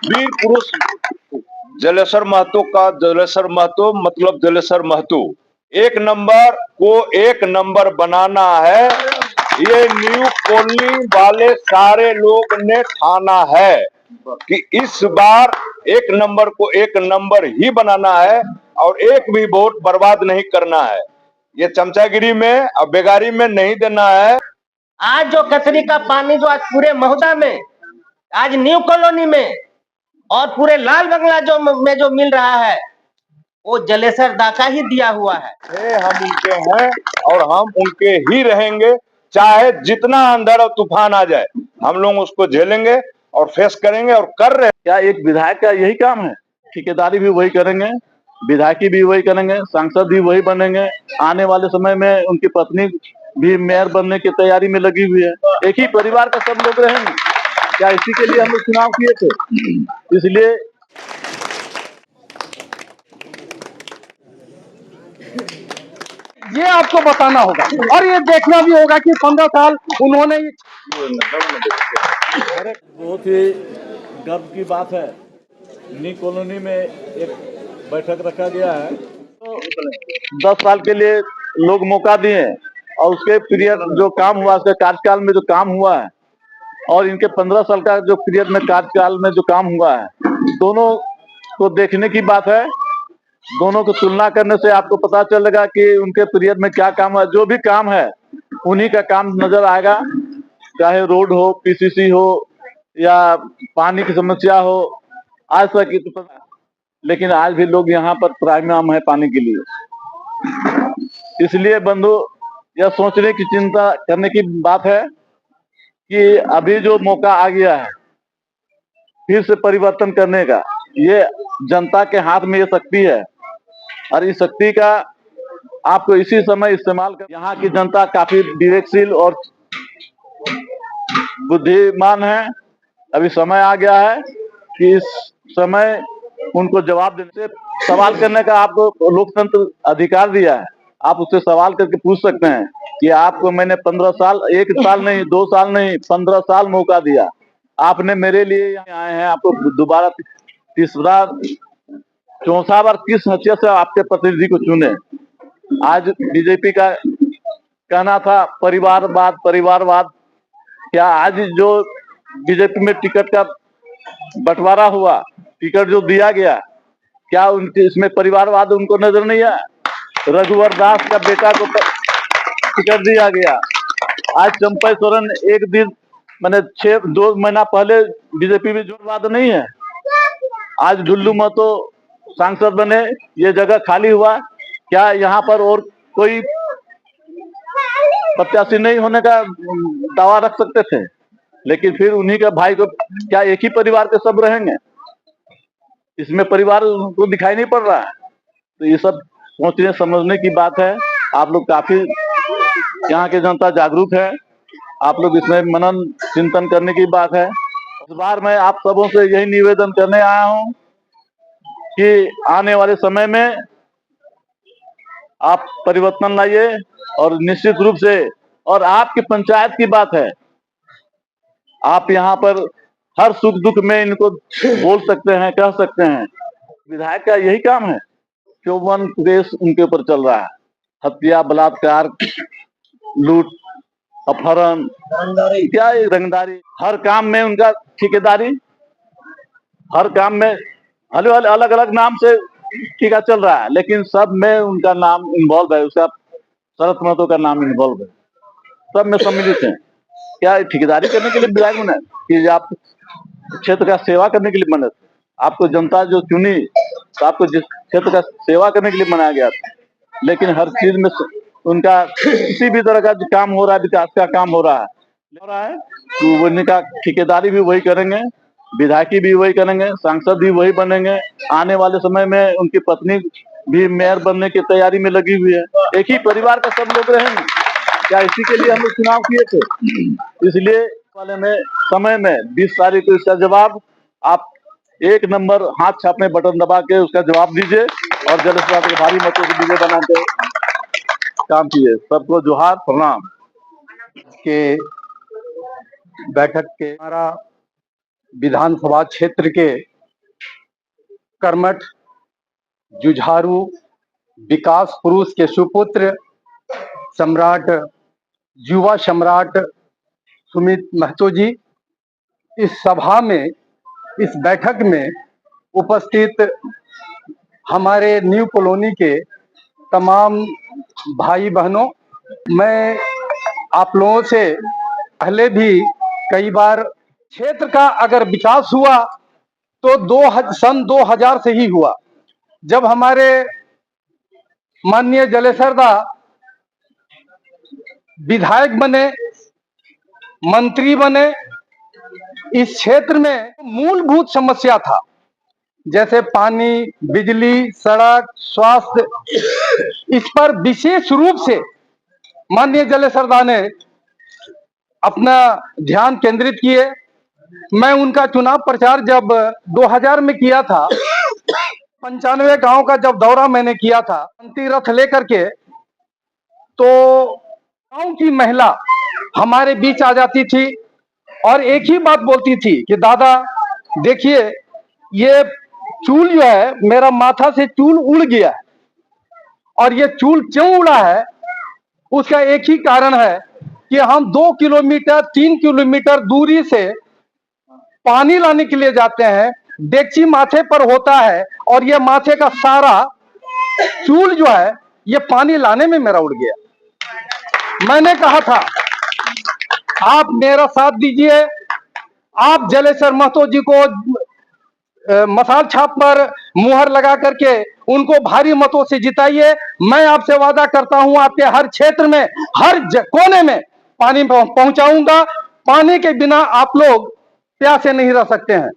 वीर पुरुष जलेसर महतो का जलेसर महतो मतलब जलेसर महतो एक नंबर को एक नंबर बनाना है। ये न्यू कॉलोनी वाले सारे लोग ने ठाना है कि इस बार एक नंबर को एक नंबर ही बनाना है और एक भी वोट बर्बाद नहीं करना है। ये चमचागिरी में और बेगारी में नहीं देना है। आज जो कचरी का पानी जो आज पूरे महोदा में, आज न्यू कॉलोनी में और पूरे लाल बंगला जो मिल रहा है वो जलेसर दा का ही दिया हुआ है। हम उनके हैं और हम उनके ही रहेंगे, चाहे जितना अंधड़ और तूफान आ जाए हम लोग उसको झेलेंगे और फेस करेंगे और कर रहे हैं। क्या एक विधायक का यही काम है? ठेकेदारी भी वही करेंगे, विधायकी भी वही करेंगे, सांसद भी वही बनेंगे। आने वाले समय में उनकी पत्नी भी मेयर बनने की तैयारी में लगी हुई है। एक ही परिवार का सब लोग रहेंगे। क्या इसी के लिए हम लोग चुनाव किए थे? इसलिए ये आपको बताना होगा और ये देखना भी होगा कि 15 साल उन्होंने बहुत ही गर्व की बात है। न्यू कॉलोनी में एक बैठक रखा गया है तो 10 साल के लिए लोग मौका दिए और उसके पीरियड जो काम हुआ, उसके कार्यकाल में जो काम हुआ है और इनके 15 साल का जो पीरियड में कार्यकाल में जो काम हुआ है, दोनों को देखने की बात है। दोनों को तुलना करने से आपको पता चलेगा कि उनके पीरियड में क्या काम है। जो भी काम है उन्हीं का काम नजर आएगा, चाहे रोड हो, पीसीसी हो या पानी की समस्या हो। आज तक तो लेकिन आज भी लोग यहाँ पर प्राइम है पानी के लिए। इसलिए बंधु यह सोचने की चिंता करने की बात है कि अभी जो मौका आ गया है फिर से परिवर्तन करने का, ये जनता के हाथ में ये शक्ति है और इस शक्ति का आपको इसी समय इस्तेमाल कर। यहाँ की जनता काफी विवेकशील और बुद्धिमान है। अभी समय आ गया है कि इस समय उनको जवाब देने से सवाल करने का आपको लोकतंत्र अधिकार दिया है। आप उससे सवाल करके पूछ सकते हैं कि आपको मैंने 15 साल, 1 साल नहीं, 2 साल नहीं, 15 साल मौका दिया, आपने मेरे लिए यहाँ आए हैं, आपको दोबारा तीसरा चौथा बार किस हैसियत से आपके प्रतिनिधि को चुने। आज बीजेपी का कहना था परिवारवाद परिवारवाद। क्या आज जो बीजेपी में टिकट का बंटवारा हुआ, टिकट जो दिया गया, क्या उनके इसमें परिवारवाद उनको नजर नहीं आया? रघुवर दास का बेटा को टिकट दिया गया। आज चंपा सोरेन एक दिन मैंने 2 महीना पहले बीजेपी में जोड़वाद नहीं है। आज ढुल्लू महतो सांसद बने, ये जगह खाली हुआ। क्या यहाँ पर और कोई प्रत्याशी नहीं होने का दावा रख सकते थे? लेकिन फिर उन्हीं का भाई को, क्या एक ही परिवार के सब रहेंगे? इसमें परिवार को दिखाई नहीं पड़ रहा है। तो ये सब सोचने समझने की बात है। आप लोग काफी यहाँ की जनता जागरूक है, आप लोग इसमें मनन चिंतन करने की बात है। इस बार मैं आप सबों से यही निवेदन करने आया हूँ कि आने वाले समय में आप परिवर्तन लाइए और निश्चित रूप से, और आपकी पंचायत की बात है, आप यहाँ पर हर सुख दुख में इनको बोल सकते हैं, कह सकते हैं। विधायक का यही काम है। 54 केस उनके ऊपर चल रहा है, हत्या, बलात्कार, लूट, अपहरण, क्या रंगदारी, हर काम में उनका ठेकेदारी, हर काम में अलग अलग नाम से ठेका चल रहा है, लेकिन सब में उनका नाम इन्वॉल्व है, उसका शरद महतो का नाम इन्वॉल्व है, सब में सम्मिलित है। क्या ठेकेदारी करने के लिए विधायक बने कि आप क्षेत्र का सेवा करने के लिए बने? आपको जनता जो चुनी तो आपको जिस क्षेत्र का सेवा करने के लिए बनाया गया था, लेकिन हर चीज में उनका किसी भी तरह का जो काम हो रहा है, विकास का काम हो रहा है तो वो उनका ठेकेदारी भी वही करेंगे, विधायकी भी वही करेंगे, सांसद भी वही बनेंगे। आने वाले समय में उनकी पत्नी भी मेयर बनने की तैयारी में लगी हुई है। एक ही परिवार का सब लोग रहेंगे। क्या इसी के लिए हम लोग चुनाव किए थे? इसलिए वाले में समय में 20 तारीख को इसका जवाब आप 1 नंबर हाथ छापने बटन दबा के उसका जवाब दीजिए और जलेसर के भारी मतों से विजय बना के काम किए। सबको जोहार, प्रणाम। के बैठक के हमारा विधानसभा क्षेत्र के कर्मठ, जुझारू, विकास पुरुष के सुपुत्र, सम्राट, युवा सम्राट सुमित महतो जी इस सभा में, इस बैठक में उपस्थित हमारे न्यू कॉलोनी के तमाम भाई बहनों, मैं आप लोगों से पहले भी कई बार क्षेत्र का अगर विकास हुआ तो सन 2000 से ही हुआ, जब हमारे माननीय जलेसर दा विधायक बने, मंत्री बने। इस क्षेत्र में मूलभूत समस्या था, जैसे पानी, बिजली, सड़क, स्वास्थ्य, इस पर विशेष रूप से माननीय जलेसर दा ने अपना ध्यान केंद्रित किए। मैं उनका चुनाव प्रचार जब 2000 में किया था, 95 गांव का जब दौरा मैंने किया था शांति रथ लेकर के, तो गांव की महिला हमारे बीच आ जाती थी और एक ही बात बोलती थी कि दादा देखिए, ये चूल जो है, मेरा माथा से चूल उड़ गया है, और ये चूल क्यों उड़ा है, उसका एक ही कारण है कि हम 2 किलोमीटर 3 किलोमीटर दूरी से पानी लाने के लिए जाते हैं, डेगची माथे पर होता है और ये माथे का सारा चूल जो है ये पानी लाने में मेरा उड़ गया। मैंने कहा था आप मेरा साथ दीजिए, आप जलेसर महतो जी को मसाल छाप पर मुहर लगा करके उनको भारी मतों से जिताइए। मैं आपसे वादा करता हूं आपके हर क्षेत्र में, हर कोने में पानी पहुंचाऊंगा। पानी के बिना आप लोग प्यासे नहीं रह सकते हैं।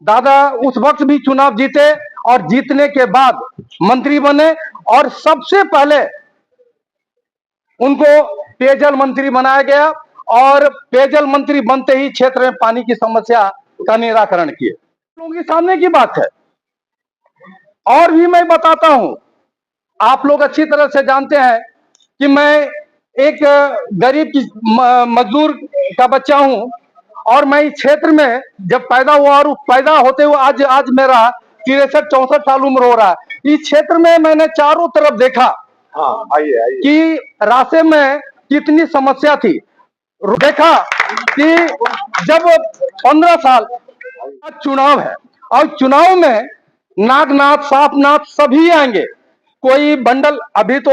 दादा उस वक्त भी चुनाव जीते और जीतने के बाद मंत्री बने और सबसे पहले उनको पेयजल मंत्री बनाया गया और पेयजल मंत्री बनते ही क्षेत्र में पानी की समस्या का निराकरण किए। लोगों के सामने की बात है। और भी मैं बताता हूं, आप लोग अच्छी तरह से जानते हैं कि मैं एक गरीब की मजदूर का बच्चा हूं और मैं इस क्षेत्र में जब पैदा हुआ और पैदा होते हुए आज मेरा 63-64 साल उम्र हो रहा है। इस क्षेत्र में मैंने चारों तरफ देखा कि रास्ते में कितनी समस्या थी। देखा कि जब 15 साल चुनाव है और चुनाव में नागनाथ, सापनाथ सभी आएंगे। कोई बंडल, अभी तो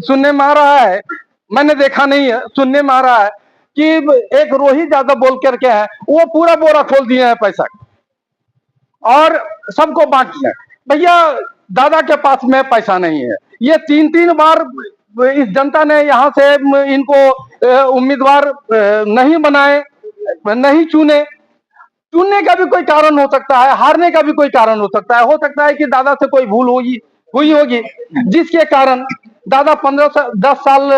सुनने में आ रहा है, मैंने देखा नहीं है, सुनने में आ रहा है कि एक रोहित यादव बोल करके है, वो पूरा बोरा खोल दिए हैं पैसा और सबको बांट दिया। भैया दादा के पास में पैसा नहीं है। ये 3-3 बार इस जनता ने यहाँ से इनको उम्मीदवार नहीं बनाए, नहीं चुने। चुनने का भी कोई कारण हो सकता है, हारने का भी कोई कारण हो सकता है कि दादा से कोई भूल हुई होगी जिसके कारण दादा 10 साल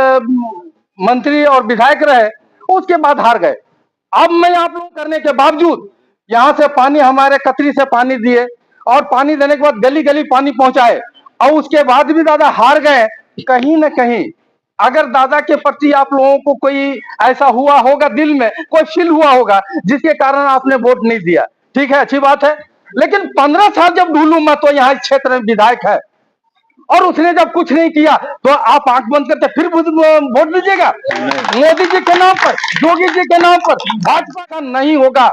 मंत्री और विधायक रहे, उसके बाद हार गए। अब मैं आप लोग करने के बावजूद यहाँ से पानी, हमारे कतरी से पानी दिए और पानी देने के बाद गली गली पानी पहुंचाए और उसके बाद भी दादा हार गए। कहीं ना कहीं अगर दादा के प्रति आप लोगों को कोई ऐसा हुआ होगा, दिल में कोई फील हुआ होगा जिसके कारण आपने वोट नहीं दिया, ठीक है, अच्छी बात है। लेकिन 15 साल जब ढूंढू मैं तो यहाँ क्षेत्र में विधायक है और उसने जब कुछ नहीं किया तो आप आंख बंद करते फिर वोट दीजिएगा मोदी जी के नाम पर, योगी जी के नाम पर? भाजपा का नहीं होगा।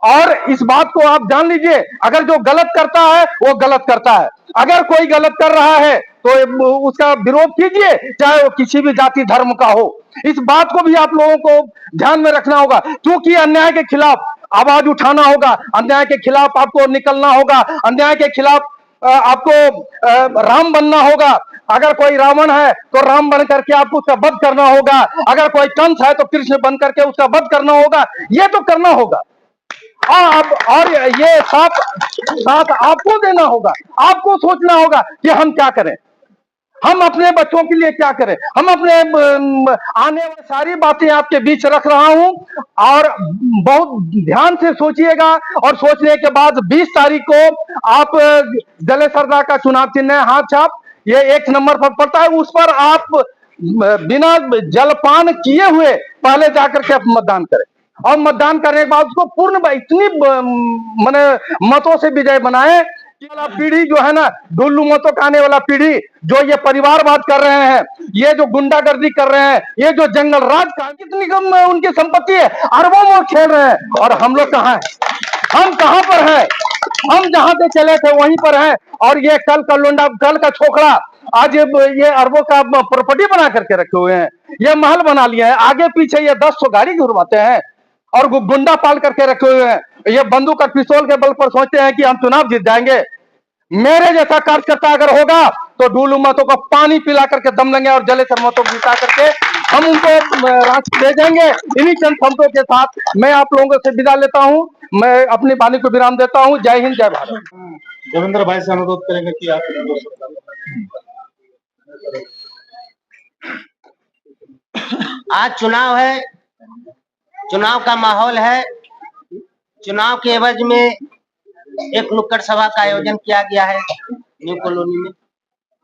और इस बात को आप जान लीजिए, अगर जो गलत करता है वो गलत करता है। अगर कोई गलत कर रहा है तो उसका विरोध कीजिए, चाहे वो किसी भी जाति धर्म का हो। इस बात को भी आप लोगों को ध्यान में रखना होगा, क्योंकि अन्याय के खिलाफ आवाज उठाना होगा, अन्याय के खिलाफ आपको निकलना होगा, अन्याय के खिलाफ आपको राम बनना होगा। अगर कोई रावण है तो राम बन करके आपको उसका वध करना होगा। अगर कोई कंस है तो कृष्ण बन करके उसका वध करना होगा। ये तो करना होगा और ये साथ आपको देना होगा। आपको सोचना होगा कि हम क्या करें, हम अपने बच्चों के लिए क्या करें, हम अपने आने वाली सारी बातें आपके बीच रख रहा हूं और बहुत ध्यान से सोचिएगा। और सोचने के बाद 20 तारीख को आप जलेसर दा का चुनाव चिन्ह है हाथ छाप, ये 1 नंबर पर पड़ता है, उस पर आप बिना जलपान किए हुए पहले जाकर के आप मतदान करें और मतदान करने के बाद उसको पूर्ण इतनी मतों से विजय बनाए वाला पीढ़ी जो है ना, डुल्लू मतों का आने वाला पीढ़ी जो ये परिवारवाद कर रहे हैं, ये जो गुंडागर्दी कर रहे हैं, ये जो जंगल राज का कितनी कम उनकी संपत्ति है, अरबों में खेल रहे हैं, और हम लोग कहाँ हैं? हम कहाँ पर हैं? हम जहां पे चले थे वहीं पर हैं। और ये कल का लोंडा, कल का छोकरा आज ये अरबों का प्रॉपर्टी बना करके रखे हुए हैं, ये महल बना लिए हैं, आगे पीछे ये 10 गाड़ी घुरवाते हैं और गुंडा पाल करके रखे हुए हैं। ये बंदूक और पिस्तौल के बल पर सोचते हैं कि हम चुनाव जीत जाएंगे। मेरे जैसा कार्यकर्ता अगर होगा तो डुल्लू मतों को पानी पिला करके दम लेंगे और जलेसर मतों को जिता करके हम उनको रास्ते दे देंगे। इन्हीं चंद शब्दों के साथ मैं आप लोगों से विदा लेता हूं। मैं अपनी वाणी को विराम देता हूं। जय हिंद, जय भारत। देवेंद्र भाई से अनुरोध करेंगे कि आप आज चुनाव है, चुनाव का माहौल है। चुनाव के एवज में एक नुक्कड़ सभा का आयोजन किया गया है न्यू कॉलोनी में।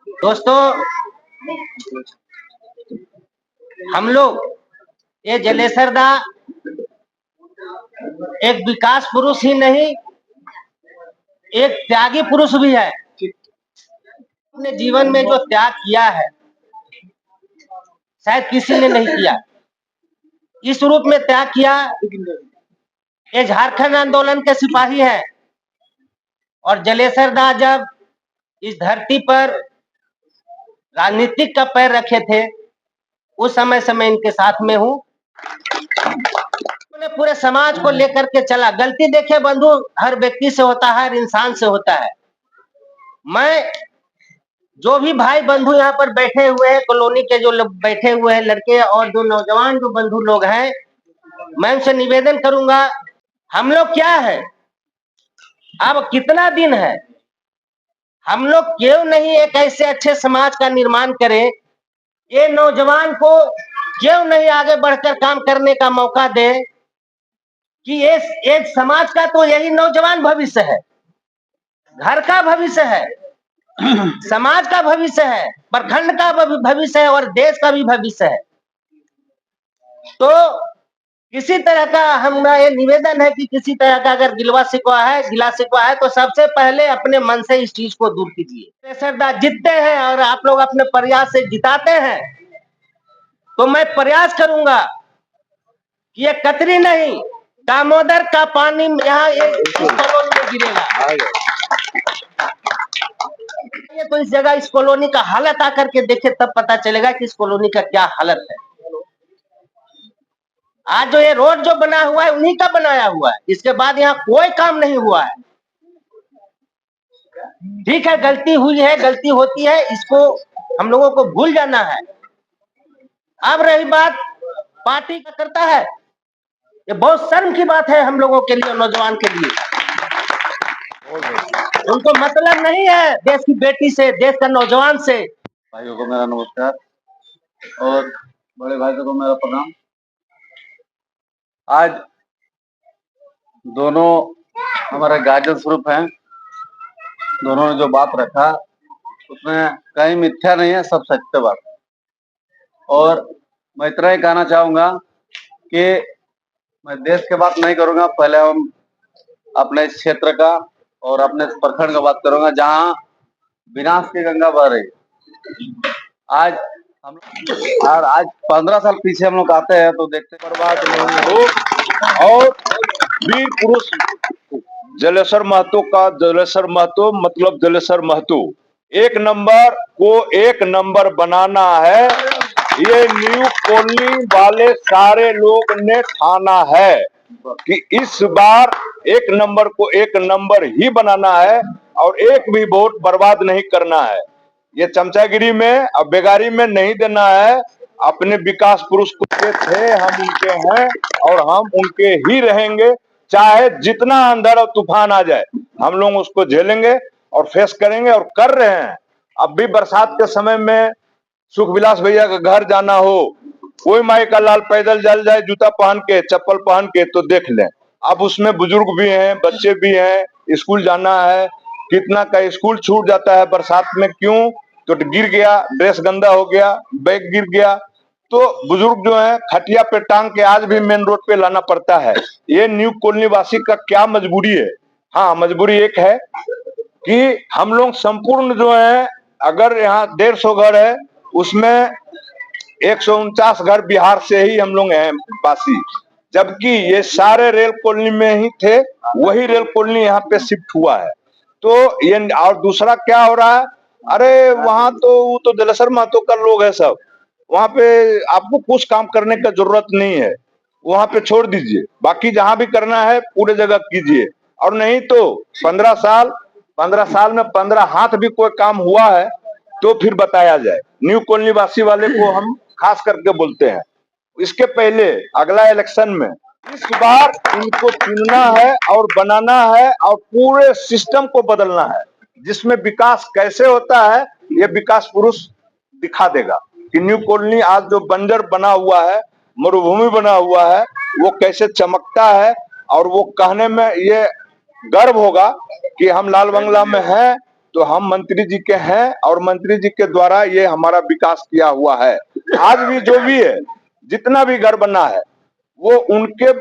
दोस्तों, हम लोग ये जलेसर दा एक विकास पुरुष ही नहीं, एक त्यागी पुरुष भी है। अपने जीवन में जो त्याग किया है शायद किसी ने नहीं किया। इस रूप में त्याग किया। ये झारखंड आंदोलन के सिपाही हैं और जलेसर दा जब इस धरती पर राजनीतिक का पैर रखे थे उस समय से मैं इनके साथ में हूं। पूरे समाज को लेकर के चला। गलती देखे बंधु हर व्यक्ति से होता है, हर इंसान से होता है। मैं जो भी भाई बंधु यहाँ पर बैठे हुए हैं, कॉलोनी के जो लोग बैठे हुए हैं, लड़के और जो नौजवान जो बंधु लोग हैं, मैं उनसे निवेदन करूंगा, हम लोग क्या है, अब कितना दिन है, हम लोग क्यों नहीं एक ऐसे अच्छे समाज का निर्माण करें। ये नौजवान को क्यों नहीं आगे बढ़कर काम करने का मौका दे कि ये समाज का तो यही नौजवान भविष्य है, घर का भविष्य है, समाज का भविष्य है, प्रखंड का भविष्य है और देश का भी भविष्य है। तो किसी तरह का हमारा ये निवेदन है कि किसी तरह का अगर गिला शिकवा है तो सबसे पहले अपने मन से इस चीज को दूर कीजिए। सरदार जीतते हैं और आप लोग अपने प्रयास से जिताते हैं, तो मैं प्रयास करूंगा कि ये कतरी नहीं, दामोदर का पानी यहाँ इस कॉलोनी में गिरेगा। ये तो इस जगह इस कॉलोनी का हालत आकर के देखे तब पता चलेगा कि इस कॉलोनी का क्या हालत है। आज जो ये रोड जो बना हुआ है उन्हीं का बनाया हुआ है, इसके बाद यहाँ कोई काम नहीं हुआ है। ठीक है, गलती हुई है, गलती होती है, इसको हम लोगों को भूल जाना है। अब रही बात पार्टी का करता है, ये बहुत शर्म की बात है हम लोगों के लिए, नौजवान के लिए। उनको मतलब नहीं है देश की बेटी से, देश का नौजवान से। भाइयों को मेरा नमस्कार और बड़े भाइयों को मेरा प्रणाम। आज दोनों हमारे गार्जियन स्वरूप हैं, दोनों ने जो बात रखा उसमें कहीं मिथ्या नहीं है, सब सत्य बात है। और मैं इतना ही कहना चाहूंगा कि मैं देश की बात नहीं करूंगा, पहले हम अपने इस क्षेत्र का और अपने प्रखंड का बात करूंगा जहां विनाश की गंगा बह रही। आज हम और आज 15 साल पीछे हम लोग आते हैं तो देखते बर्बाद और वीर पुरुष जलेसर महतो का जलेसर महतो मतलब जलेसर महतो एक नंबर को एक नंबर बनाना है। ये न्यू कॉलोनी वाले सारे लोग ने ठाना है कि इस बार एक नंबर को एक नंबर ही बनाना है और एक भी वोट बर्बाद नहीं करना है। ये चमचागिरी में अब बेगारी में नहीं देना है। अपने विकास पुरुष के थे, हम उनके हैं और हम उनके ही रहेंगे, चाहे जितना अंधड़ और तूफान आ जाए हम लोग उसको झेलेंगे और फेस करेंगे और कर रहे हैं। अब भी बरसात के समय में सुख विलास भैया का घर जाना हो, कोई माई का लाल पैदल जल जाए जूता पहन के चप्पल पहन के तो देख लें। अब उसमें बुजुर्ग भी हैं, बच्चे भी हैं, स्कूल जाना है, कितना का स्कूल छूट जाता है बरसात में। क्यों? तो गिर गया, ड्रेस गंदा हो गया, बैग गिर गया, तो बुजुर्ग जो है खटिया पे टांग के आज भी मेन रोड पे लाना पड़ता है। ये न्यू कॉलोनी वासी का क्या मजबूरी है? हाँ, मजबूरी एक है कि हम लोग संपूर्ण जो है, अगर यहाँ 150 घर है, उसमें 149 घर बिहार से ही हम लोग हैं वासी, जबकि ये सारे रेल कॉलोनी में ही थे, वही रेल कॉलोनी यहाँ पे शिफ्ट हुआ है। तो ये, और दूसरा क्या हो रहा है, अरे वहां तो वो तो जलेसर महतो का लोग है सब, वहां पे आपको कुछ काम करने का जरूरत नहीं है, वहां पे छोड़ दीजिए, बाकी जहां भी करना है पूरे जगह कीजिए। और नहीं तो 15 साल में 15 हाथ भी कोई काम हुआ है तो फिर बताया जाए। न्यू कॉलोनी वासी वाले को हम खास करके बोलते हैं, इसके पहले अगला इलेक्शन में इस बार इनको चुनना है और बनाना है और पूरे सिस्टम को बदलना है, जिसमें विकास कैसे होता है ये विकास पुरुष दिखा देगा कि न्यू कॉलोनी आज जो बंजर बना हुआ है, मरुभूमि बना हुआ है, वो कैसे चमकता है। और वो कहने में ये गर्व होगा कि हम लाल बंगला में हैं तो हम मंत्री जी के हैं और मंत्री जी के द्वारा ये हमारा विकास किया हुआ है। आज भी जो भी है, जितना भी घर बना है, वो उनके